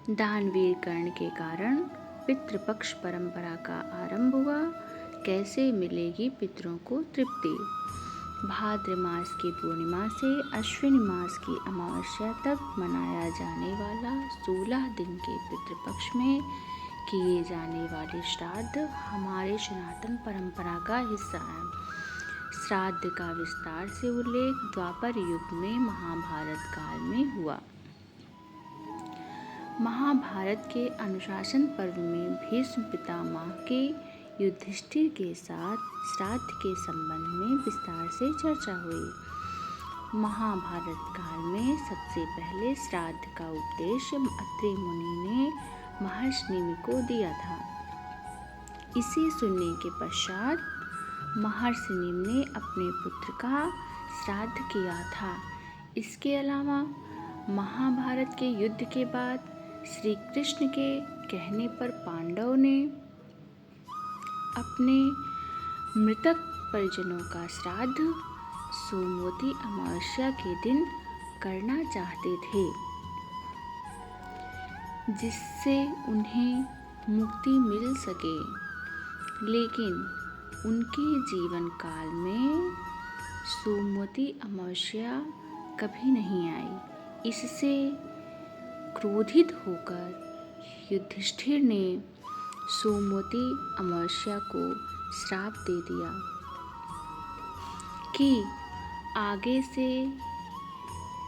दानवीर कर्ण के कारण पितृपक्ष परंपरा का आरंभ हुआ। कैसे मिलेगी पितरों को तृप्ति? भाद्र मास की पूर्णिमा से अश्विन मास की अमावस्या तक मनाया जाने वाला 16 दिन के पितृपक्ष में किए जाने वाले श्राद्ध हमारे सनातन परंपरा का हिस्सा है। श्राद्ध का विस्तार से उल्लेख द्वापर युग में महाभारत काल में हुआ। महाभारत के अनुशासन पर्व में भीष्म पितामह के युधिष्ठिर के साथ श्राद्ध के संबंध में विस्तार से चर्चा हुई। महाभारत काल में सबसे पहले श्राद्ध का उपदेश अत्रि मुनि ने महर्षि निमि को दिया था। इसे सुनने के पश्चात महर्षि निमि ने अपने पुत्र का श्राद्ध किया था। इसके अलावा महाभारत के युद्ध के बाद श्री कृष्ण के कहने पर पांडव ने अपने मृतक परिजनों का श्राद्ध सोमवती अमावस्या के दिन करना चाहते थे, जिससे उन्हें मुक्ति मिल सके, लेकिन उनके जीवन काल में सोमवती अमावस्या कभी नहीं आई। इससे क्रोधित होकर युधिष्ठिर ने सोमवती अमावस्या को श्राप दे दिया कि आगे से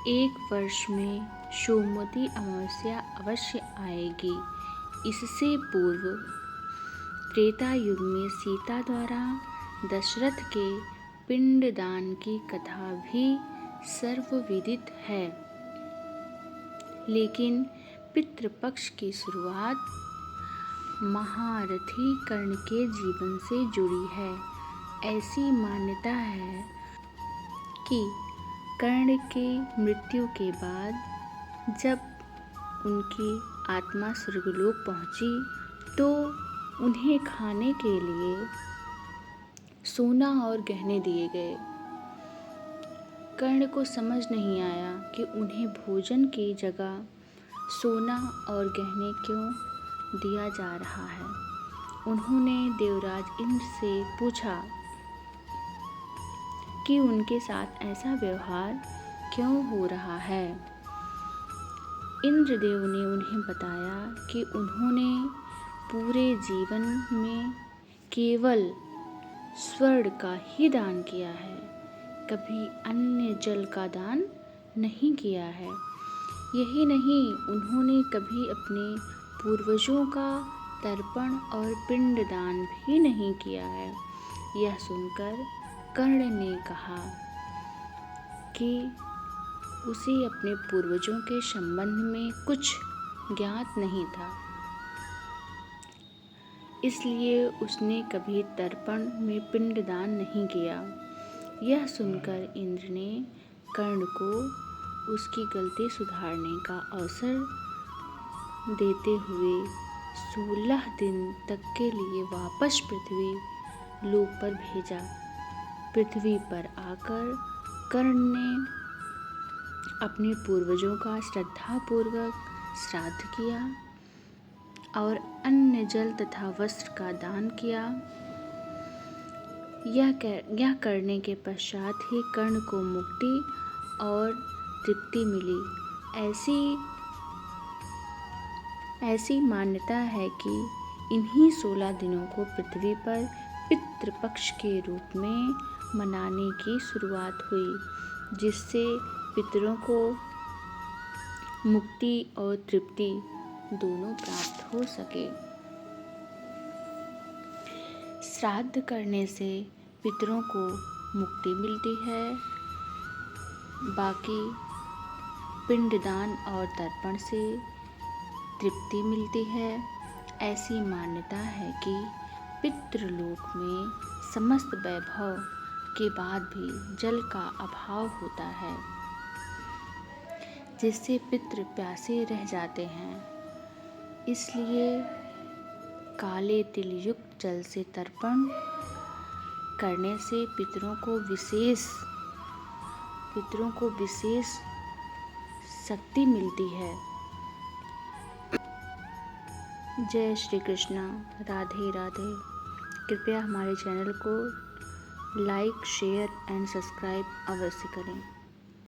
1 वर्ष में सोमवती अमावस्या अवश्य आएगी। इससे पूर्व त्रेता युग में सीता द्वारा दशरथ के पिंडदान की कथा भी सर्वविदित है, लेकिन पितृपक्ष की शुरुआत महारथी कर्ण के जीवन से जुड़ी है। ऐसी मान्यता है कि कर्ण के मृत्यु के बाद जब उनकी आत्मा स्वर्गलोक पहुंची तो उन्हें खाने के लिए सोना और गहने दिए गए। कर्ण को समझ नहीं आया कि उन्हें भोजन की जगह सोना और गहने क्यों दिया जा रहा है। उन्होंने देवराज इंद्र से पूछा कि उनके साथ ऐसा व्यवहार क्यों हो रहा है। इंद्रदेव ने उन्हें बताया कि उन्होंने पूरे जीवन में केवल स्वर्ण का ही दान किया है, कभी अन्य जल का दान नहीं किया है। यही नहीं, उन्होंने कभी अपने पूर्वजों का तर्पण और पिंडदान भी नहीं किया है। यह सुनकर कर्ण ने कहा कि उसे अपने पूर्वजों के संबंध में कुछ ज्ञात नहीं था, इसलिए उसने कभी तर्पण में पिंडदान नहीं किया। यह सुनकर इंद्र ने कर्ण को उसकी गलती सुधारने का अवसर देते हुए 16 दिन तक के लिए वापस पृथ्वी लोक पर भेजा। पृथ्वी पर आकर कर्ण ने अपने पूर्वजों का श्रद्धापूर्वक श्राद्ध किया और अन्य जल तथा वस्त्र का दान किया। यह करने के पश्चात ही कर्ण को मुक्ति और तृप्ति मिली। ऐसी मान्यता है कि इन्हीं 16 दिनों को पृथ्वी पर पितृपक्ष के रूप में मनाने की शुरुआत हुई, जिससे पितरों को मुक्ति और तृप्ति दोनों प्राप्त हो सके। श्राद्ध करने से पितरों को मुक्ति मिलती है, बाकी पिंडदान और तर्पण से तृप्ति मिलती है। ऐसी मान्यता है कि पितृलोक में समस्त वैभव के बाद भी जल का अभाव होता है, जिससे पितृ प्यासे रह जाते हैं। इसलिए काले तिल युक्त जल से तर्पण करने से पितरों को विशेष शक्ति मिलती है। जय श्री कृष्णा। राधे राधे। कृपया हमारे चैनल को लाइक, शेयर एंड सब्सक्राइब अवश्य करें।